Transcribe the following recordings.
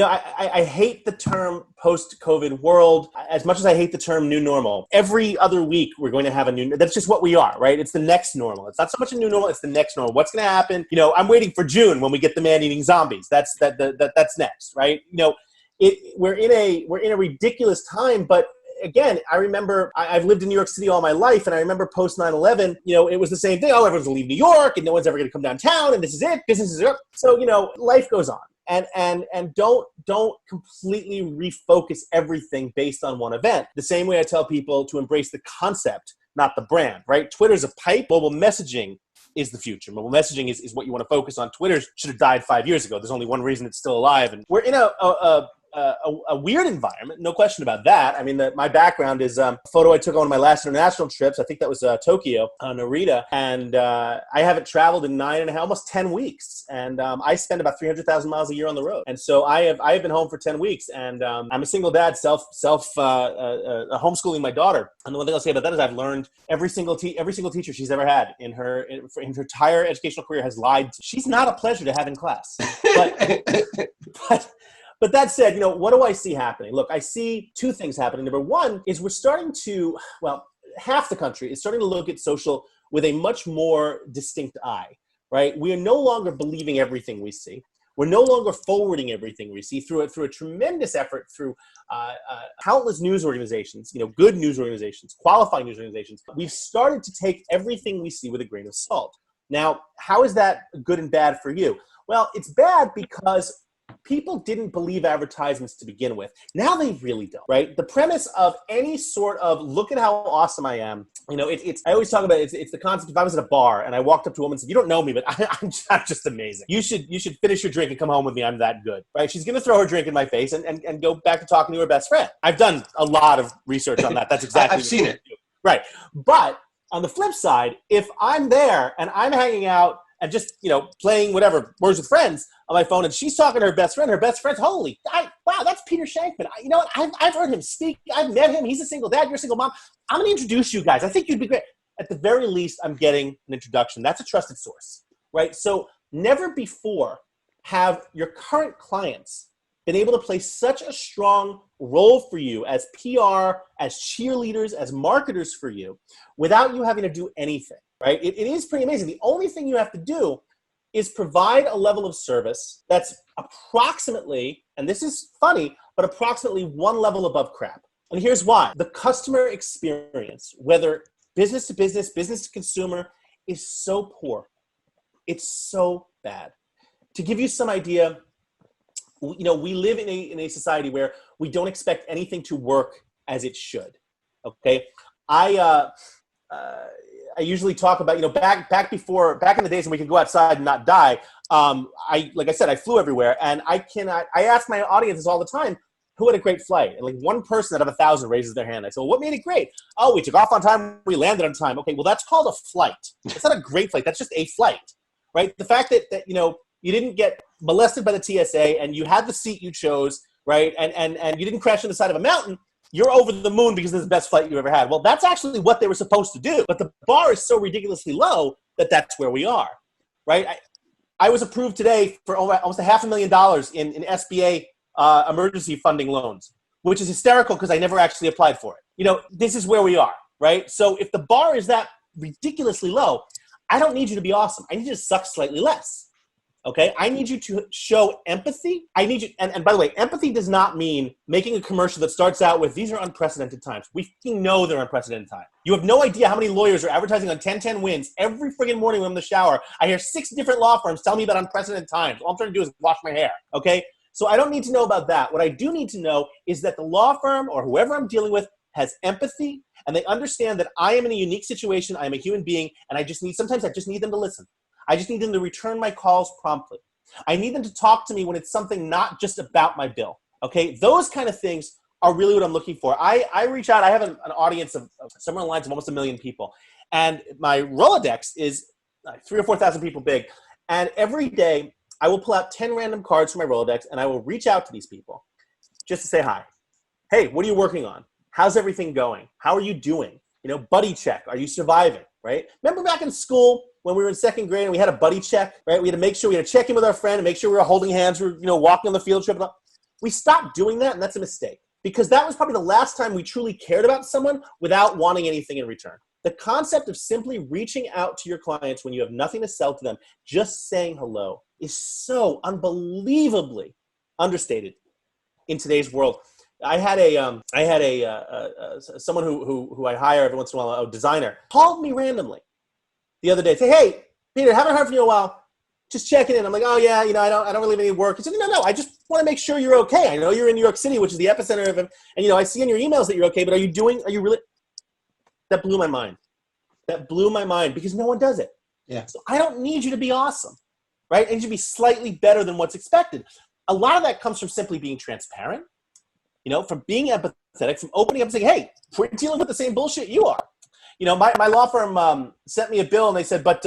I hate the term post-COVID world as much as I hate the term new normal. Every other week, we're going to have a new, that's just what we are, right? It's the next normal. It's not so much a new normal, it's the next normal. What's going to happen? I'm waiting for June when we get the man-eating zombies. That's next, right? We're in a ridiculous time, but again, I remember I've lived in New York City all my life, and I remember post 9/11, it was the same thing. Oh, everyone's going to leave New York, and no one's ever going to come downtown, and this is it. Businesses are up. So, life goes on. And don't completely refocus everything based on one event. The same way I tell people to embrace the concept, not the brand, right? Twitter's a pipe. Mobile messaging is the future. Mobile messaging is what you want to focus on. Twitter should have died 5 years ago. There's only one reason it's still alive. And we're in a weird environment, no question about that. I mean, my background is a photo I took on one of my last international trips. I think that was Tokyo, Narita, and I haven't traveled in almost 10 weeks, and I spend about 300,000 miles a year on the road. And so I have been home for 10 weeks, and I'm a single dad, homeschooling my daughter. And the one thing I'll say about that is I've learned every single teacher she's ever had in her entire educational career has lied. She's not a pleasure to have in class, But that said, what do I see happening? Look, I see two things happening. Number one is we're starting to, half the country is starting to look at social with a much more distinct eye, right? We are no longer believing everything we see. We're no longer forwarding everything we see through a tremendous effort through countless news organizations, good news organizations, qualifying news organizations. We've started to take everything we see with a grain of salt. Now, how is that good and bad for you? Well, it's bad because people didn't believe advertisements to begin with. Now they really don't, right? The premise of any sort of look at how awesome I am, I always talk about it's the concept. If I was at a bar and I walked up to a woman and said, "You don't know me, but I'm just amazing. You should finish your drink and come home with me. I'm that good," right? She's going to throw her drink in my face and go back to talking to her best friend. I've done a lot of research on that. That's exactly I've seen it. Right. But on the flip side, if I'm there and I'm hanging out and just, playing whatever, Words with Friends on my phone, and she's talking to her best friend's, wow, that's Peter Shankman. I've heard him speak. I've met him. He's a single dad. You're a single mom. I'm going to introduce you guys. I think you'd be great. At the very least, I'm getting an introduction. That's a trusted source, right? So never before have your current clients been able to play such a strong role for you as PR, as cheerleaders, as marketers for you, without you having to do anything. Right? It is pretty amazing. The only thing you have to do is provide a level of service that's approximately, and this is funny, but approximately one level above crap. And here's why. The customer experience, whether business to business, business to consumer, is so poor. It's so bad. To give you some idea, we live in a society where we don't expect anything to work as it should. Okay? I usually talk about, back in the days when we could go outside and not die. Like I said, I flew everywhere, and I ask my audiences all the time, who had a great flight? And like one person out of 1,000 raises their hand. I say, well, what made it great? Oh, we took off on time. We landed on time. Okay, well, that's called a flight. It's not a great flight. That's just a flight, right? The fact that you didn't get molested by the TSA and you had the seat you chose, right? And you didn't crash on the side of a mountain. You're over the moon because this is the best flight you ever had. Well, that's actually what they were supposed to do. But the bar is so ridiculously low that that's where we are, right? I was approved today for almost $500,000 in SBA emergency funding loans, which is hysterical because I never actually applied for it. This is where we are, right? So if the bar is that ridiculously low, I don't need you to be awesome. I need you to suck slightly less. Okay, I need you to show empathy. I need you, and by the way, empathy does not mean making a commercial that starts out with, these are unprecedented times. We know they're unprecedented times. You have no idea how many lawyers are advertising on 1010 wins every friggin' morning when I'm in the shower. I hear 6 different law firms tell me about unprecedented times. All I'm trying to do is wash my hair, okay? So I don't need to know about that. What I do need to know is that the law firm or whoever I'm dealing with has empathy, and they understand that I am in a unique situation. I am a human being, and sometimes I just need them to listen. I just need them to return my calls promptly. I need them to talk to me when it's something not just about my bill, okay? Those kind of things are really what I'm looking for. I reach out. I have an audience of somewhere on the lines of almost 1 million people. And my Rolodex is 3,000 or 4,000 people big. And every day, I will pull out 10 random cards from my Rolodex, and I will reach out to these people just to say hi. Hey, what are you working on? How's everything going? How are you doing? Buddy check. Are you surviving, right? Remember back in school, when we were in second grade and we had a buddy check, right? We had to make sure we had to check in with our friend and make sure we were holding hands. We were, walking on the field trip. We stopped doing that, and that's a mistake, because that was probably the last time we truly cared about someone without wanting anything in return. The concept of simply reaching out to your clients when you have nothing to sell to them, just saying hello, is so unbelievably understated in today's world. I had someone who I hire every once in a while, a designer, called me randomly the other day. Say, hey, Peter, haven't heard from you in a while. Just checking in. I'm like, oh yeah, I don't really have any work. He said, no, I just want to make sure you're okay. I know you're in New York City, which is the epicenter of it, and I see in your emails that you're okay. But are you really? That blew my mind. That blew my mind, because no one does it. Yeah. So I don't need you to be awesome, right? I need you to be slightly better than what's expected. A lot of that comes from simply being transparent, from being empathetic, from opening up and saying, hey, we're dealing with the same bullshit you are. My law firm sent me a bill, and they said, but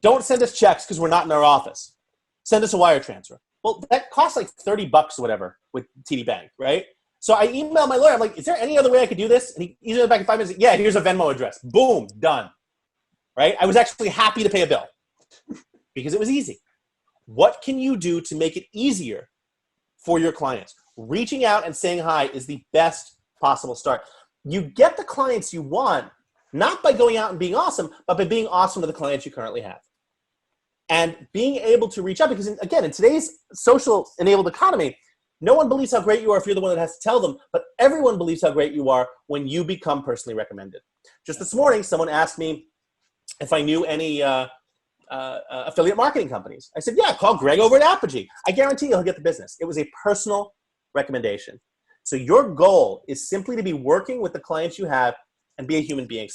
don't send us checks because we're not in our office. Send us a wire transfer. Well, that costs like $30 or whatever with TD Bank, right? So I emailed my lawyer. I'm like, is there any other way I could do this? And he emailed it back in 5 minutes. Yeah, here's a Venmo address. Boom, done. Right? I was actually happy to pay a bill because it was easy. What can you do to make it easier for your clients? Reaching out and saying hi is the best possible start. You get the clients you want, not by going out and being awesome, but by being awesome to the clients you currently have. And being able to reach out, because again, in today's social enabled economy, no one believes how great you are if you're the one that has to tell them, but everyone believes how great you are when you become personally recommended. Just this morning, someone asked me if I knew any affiliate marketing companies. I said, yeah, call Greg over at Apogee. I guarantee he'll get the business. It was a personal recommendation. So your goal is simply to be working with the clients you have and be a human being.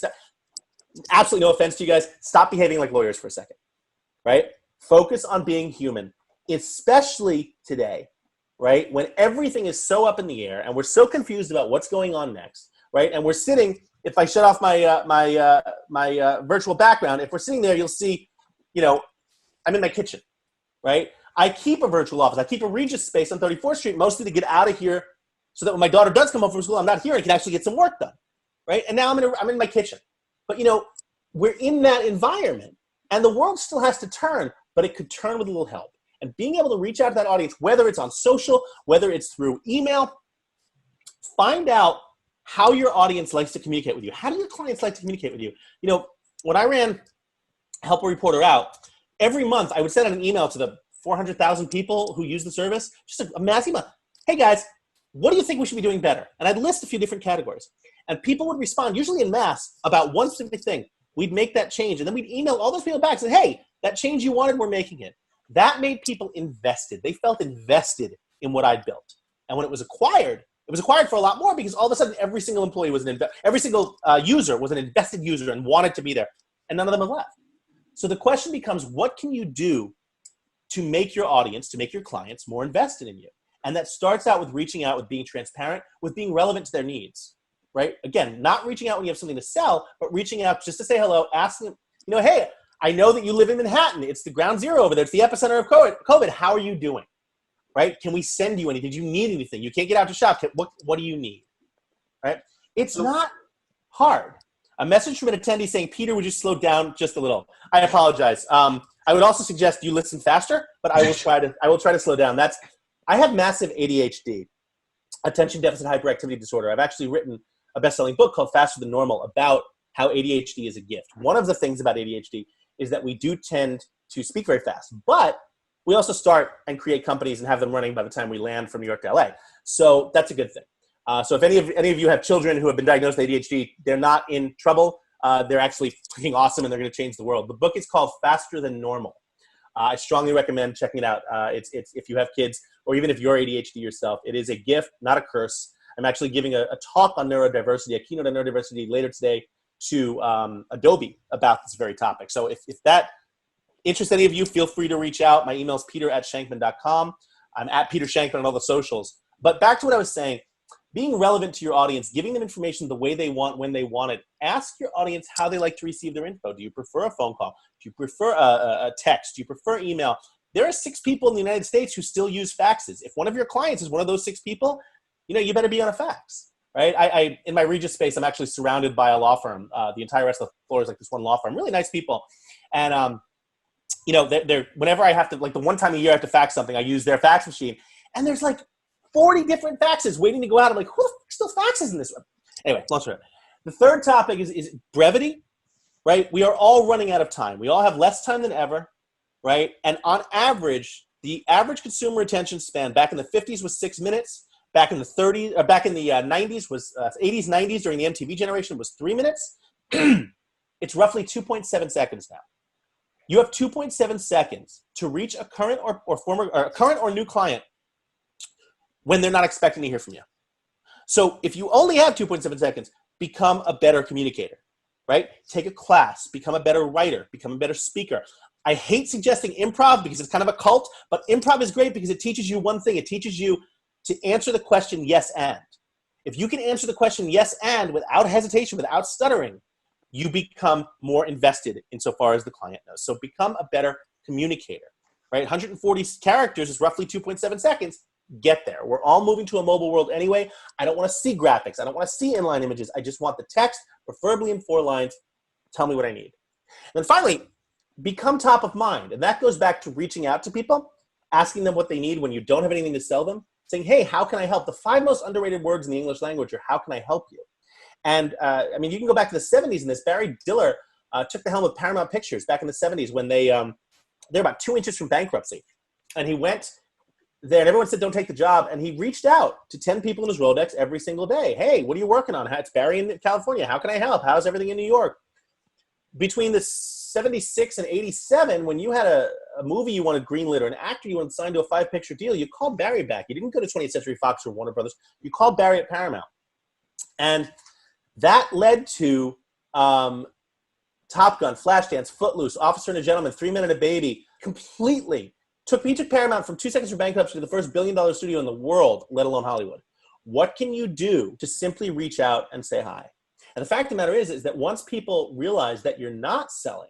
Absolutely no offense to you guys. Stop behaving like lawyers for a second, right? Focus on being human, especially today, right? When everything is so up in the air and we're so confused about what's going on next, right? And we're sitting, if I shut off my virtual background, if we're sitting there, you'll see, I'm in my kitchen, right? I keep a virtual office. I keep a Regis space on 34th Street, mostly to get out of here so that when my daughter does come home from school, I'm not here and can actually get some work done, right? And now I'm in my kitchen. But, we're in that environment, and the world still has to turn, but it could turn with a little help. And being able to reach out to that audience, whether it's on social, whether it's through email, find out how your audience likes to communicate with you. How do your clients like to communicate with you? When I ran Help a Reporter Out, every month I would send out an email to the 400,000 people who use the service, just a mass email. Hey guys, what do you think we should be doing better? And I'd list a few different categories. And people would respond, usually in mass, about one specific thing. We'd make that change. And then we'd email all those people back and say, hey, that change you wanted, we're making it. That made people invested. They felt invested in what I'd built. And when it was acquired for a lot more, because all of a sudden every single employee was every single user was an invested user and wanted to be there. And none of them have left. So the question becomes, what can you do to make your audience, to make your clients more invested in you? And that starts out with reaching out, with being transparent, with being relevant to their needs, right? Again, not reaching out when you have something to sell, but reaching out just to say hello, asking them, hey, I know that you live in Manhattan. It's the ground zero over there. It's the epicenter of COVID. How are you doing, right? Can we send you anything? Do you need anything? You can't get out to shop. What do you need, right? It's not hard. A message from an attendee saying, Peter, would you slow down just a little? I apologize. I would also suggest you listen faster, but I will try to slow down. I have massive ADHD, attention deficit hyperactivity disorder. I've actually written a best-selling book called Faster Than Normal about how ADHD is a gift. One of the things about ADHD is that we do tend to speak very fast, but we also start and create companies and have them running by the time we land from New York to LA. So that's a good thing. So if any of you have children who have been diagnosed with ADHD, they're not in trouble. They're actually freaking awesome, and they're going to change the world. The book is called Faster Than Normal. I strongly recommend checking it out. It's if you have kids, or even if you're ADHD yourself, it is a gift, not a curse. I'm actually giving a talk on neurodiversity, a keynote on neurodiversity later today to Adobe about this very topic. So if that interests any of you, feel free to reach out. My email is peter@shankman.com. I'm at Peter Shankman on all the socials. But back to what I was saying, being relevant to your audience, giving them information the way they want, when they want it. Ask your audience how they like to receive their info. Do you prefer a phone call? Do you prefer a text? Do you prefer email? There are 6 people in the United States who still use faxes. If one of your clients is one of those 6 people, you better be on a fax, right? I in my Regis space, I'm actually surrounded by a law firm. The entire rest of the floor is like this one law firm. Really nice people. And, they're whenever I have to, like the one time a year I have to fax something, I use their fax machine. And there's like 40 different faxes waiting to go out. I'm like, who the fuck still faxes in this room? Anyway, long story. The third topic is brevity, right? We are all running out of time. We all have less time than ever, right? And on average, the average consumer attention span back in the 50s was 6 minutes. Back in the 90s was 80s, 90s during the MTV generation was 3 minutes. It's roughly 2.7 seconds now. You have 2.7 seconds to reach a current or new client when they're not expecting to hear from you. So if you only have 2.7 seconds, become a better communicator, right? Take a class, become a better writer, become a better speaker. I hate suggesting improv because it's kind of a cult, but improv is great because it teaches you one thing. It teaches you to answer the question yes and. If you can answer the question yes and without hesitation, without stuttering, you become more invested insofar as the client knows. So become a better communicator, right? 140 characters is roughly 2.7 seconds. Get there. We're all moving to a mobile world anyway. I don't want to see graphics. I don't want to see inline images. I just want the text, preferably in 4 lines. Tell me what I need. And then finally, become top of mind. And that goes back to reaching out to people, asking them what they need when you don't have anything to sell them, saying, hey, how can I help? The 5 most underrated words in the English language are, how can I help you? And I mean, you can go back to the 70s in this. Barry Diller took the helm of Paramount Pictures back in the 70s when they're about 2 inches from bankruptcy. And he went there and everyone said, don't take the job. And he reached out to 10 people in his Rolodex every single day. Hey, what are you working on? It's Barry in California. How can I help? How's everything in New York? Between the 76 and 87, when you had a movie you wanted greenlit or an actor you wanted signed to a 5-picture deal, you called Barry back. You didn't go to 20th Century Fox or Warner Brothers. You called Barry at Paramount. And that led to Top Gun, Flashdance, Footloose, Officer and a Gentleman, 3 Men and a Baby. Completely took Paramount from 2 seconds from bankruptcy to the first billion-dollar studio in the world, let alone Hollywood. What can you do to simply reach out and say hi? And the fact of the matter is that once people realize that you're not selling,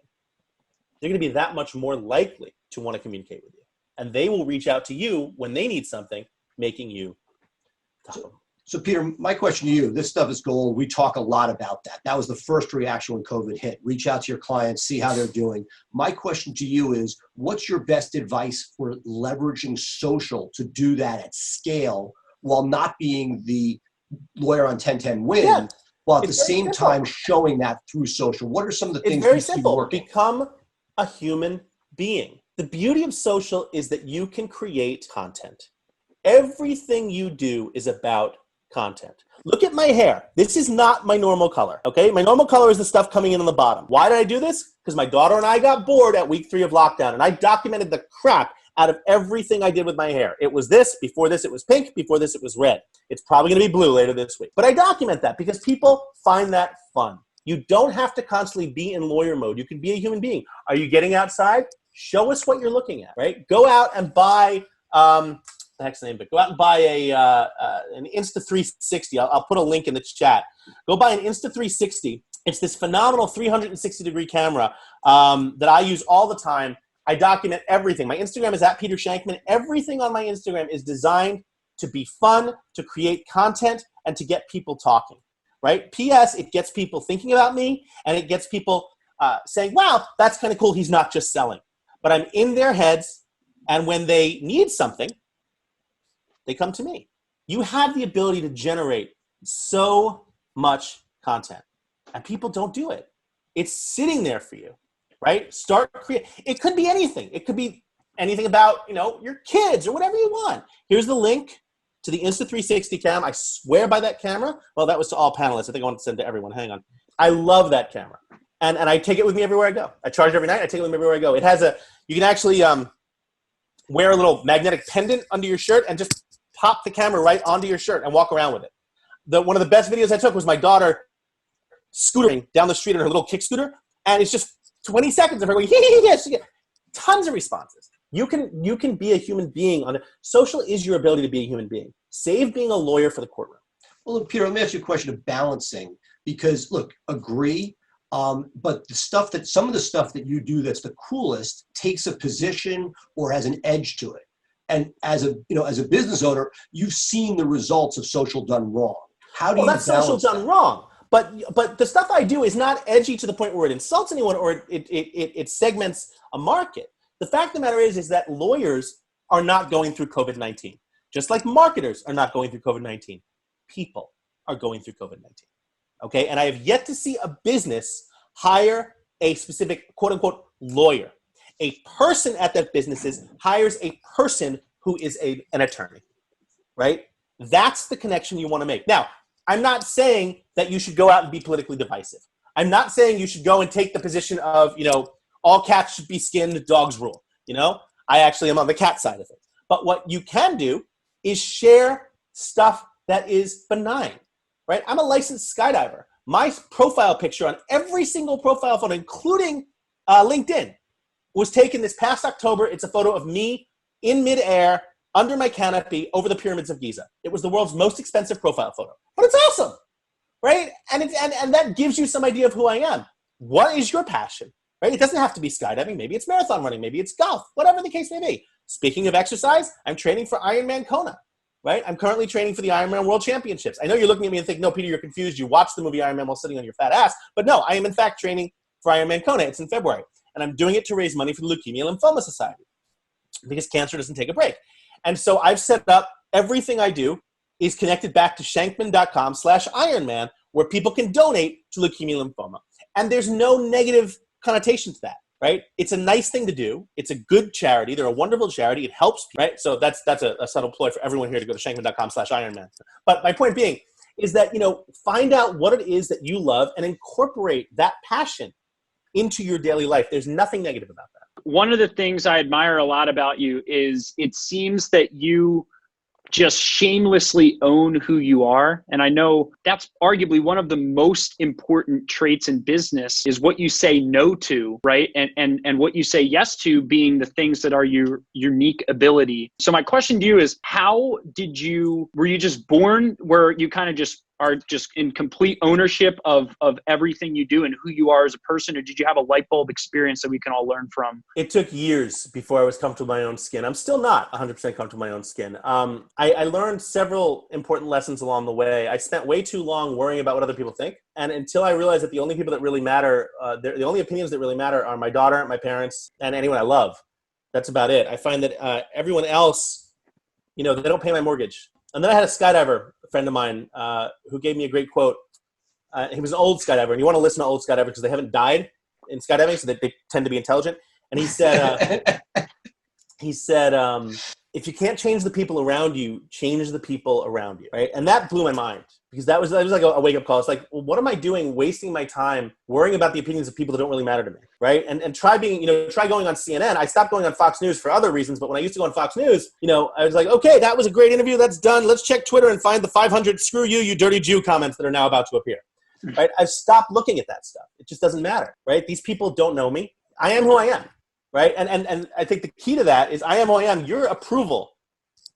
they're going to be that much more likely to want to communicate with you. And they will reach out to you when they need something, making you top of them. So Peter, my question to you, this stuff is gold. We talk a lot about that. That was the first reaction when COVID hit. Reach out to your clients, see how they're doing. My question to you is, what's your best advice for leveraging social to do that at scale while not being the lawyer on 1010 win, Yeah, while at the it's very same simple. time showing that through social? What are some of the things It's very you see simple. working? Become a human being. The beauty of social is that you can create content. Everything you do is about content. Look at my hair. This is not my normal color, okay? My normal color is the stuff coming in on the bottom. Why did I do this? Because my daughter and I got bored at week 3 of lockdown, and I documented the crap out of everything I did with my hair. It was this, before this it was pink, before this it was red. It's probably gonna be blue later this week. But I document that because people find that fun. You don't have to constantly be in lawyer mode. You can be a human being. Are you getting outside? Show us what you're looking at, right? Go out and buy, the heck's the name, but go out and buy an Insta360. I'll put a link in the chat. Go buy an Insta360. It's this phenomenal 360-degree camera that I use all the time. I document everything. My Instagram is at Peter Shankman. Everything on my Instagram is designed to be fun, to create content, and to get people talking, right? P.S. It gets people thinking about me, and it gets people saying, wow, that's kind of cool. He's not just selling. But I'm in their heads, and when they need something, they come to me. You have the ability to generate so much content, and people don't do it. It's sitting there for you, right? Start create. It could be anything. It could be anything about, your kids or whatever you want. Here's the link to the Insta360 cam. I swear by that camera. Well, that was to all panelists. I think I want to send to everyone. Hang on. I love that camera. And I take it with me everywhere I go. I charge it every night. I take it with me everywhere I go. It has you can actually wear a little magnetic pendant under your shirt and just pop the camera right onto your shirt and walk around with it. One of the best videos I took was my daughter scootering down the street on her little kick scooter. And it's just 20 seconds of her going, yes, tons of responses. You can be a human being on it. Social is your ability to be a human being. Save being a lawyer for the courtroom. Well, look, Peter, let me ask you a question of balancing, because look, agree. But some of the stuff that you do that's the coolest takes a position or has an edge to it. And as a business owner, you've seen the results of social done wrong. How do you balance that? Social done wrong. But the stuff I do is not edgy to the point where it insults anyone or it segments a market. The fact of the matter is that lawyers are not going through COVID-19. Just like marketers are not going through COVID-19, people are going through COVID-19. Okay, and I have yet to see a business hire a specific quote unquote lawyer. A person at that business hires a person who is an attorney, right? That's the connection you want to make. Now, I'm not saying that you should go out and be politically divisive. I'm not saying you should go and take the position of, all cats should be skinned, dogs rule. I actually am on the cat side of it. But what you can do is share stuff that is benign, right? I'm a licensed skydiver. My profile picture on every single profile photo, including LinkedIn, was taken this past October. It's a photo of me in midair, under my canopy, over the pyramids of Giza. It was the world's most expensive profile photo. But it's awesome, right? And that gives you some idea of who I am. What is your passion, right? It doesn't have to be skydiving. Maybe it's marathon running. Maybe it's golf, whatever the case may be. Speaking of exercise, I'm training for Ironman Kona, right? I'm currently training for the Ironman World Championships. I know you're looking at me and think, no, Peter, you're confused. You watched the movie Ironman while sitting on your fat ass. But no, I am in fact training for Ironman Kona. It's in February. And I'm doing it to raise money for the Leukemia Lymphoma Society because cancer doesn't take a break. And so I've set up everything I do is connected back to shankman.com/Ironman, where people can donate to leukemia lymphoma. And there's no negative connotation to that, right? It's a nice thing to do. It's a good charity. They're a wonderful charity. It helps, right? So that's a subtle ploy for everyone here to go to shankman.com/Ironman. But my point being is that, find out what it is that you love and incorporate that passion into your daily life. There's nothing negative about that. One of the things I admire a lot about you is it seems that you just shamelessly own who you are. And I know that's arguably one of the most important traits in business is what you say no to, right? And what you say yes to being the things that are your unique ability. So my question to you is, were you just born where you kind of just are just in complete ownership of everything you do and who you are as a person? Or did you have a light bulb experience that we can all learn from? It took years before I was comfortable in my own skin. I'm still not 100% comfortable in my own skin. I learned several important lessons along the way. I spent way too long worrying about what other people think. And until I realized that the only people that really matter, the only opinions that really matter are my daughter, my parents, and anyone I love. That's about it. I find that everyone else, they don't pay my mortgage. And then I had a skydiver, a friend of mine, who gave me a great quote. He was an old skydiver, and you want to listen to old skydivers because they haven't died in skydiving, so that they tend to be intelligent. And he said, if you can't change the people around you, change the people around you, right? And that blew my mind because that was like a wake-up call. It's like, well, what am I doing wasting my time worrying about the opinions of people that don't really matter to me, right? And try going on CNN. I stopped going on Fox News for other reasons, but when I used to go on Fox News, I was like, okay, that was a great interview. That's done. Let's check Twitter and find the 500 "screw you, you dirty Jew" comments that are now about to appear, right? I've stopped looking at that stuff. It just doesn't matter, right? These people don't know me. I am who I am. Right. And I think the key to that is I am who I am. Your approval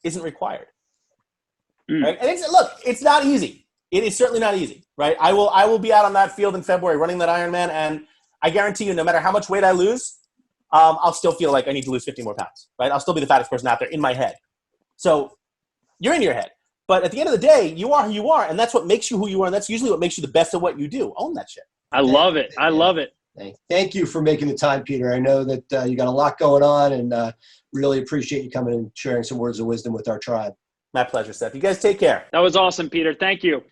isn't required. Right. And it's not easy. It is certainly not easy. Right. I will be out on that field in February running that Ironman. And I guarantee you, no matter how much weight I lose, I'll still feel like I need to lose 50 more pounds. Right. I'll still be the fattest person out there in my head. So you're in your head. But at the end of the day, you are who you are. And that's what makes you who you are. And that's usually what makes you the best at what you do. Own that shit. I love it. I love it. Thank you for making the time, Peter. I know that you got a lot going on and really appreciate you coming and sharing some words of wisdom with our tribe. My pleasure, Seth. You guys take care. That was awesome, Peter. Thank you.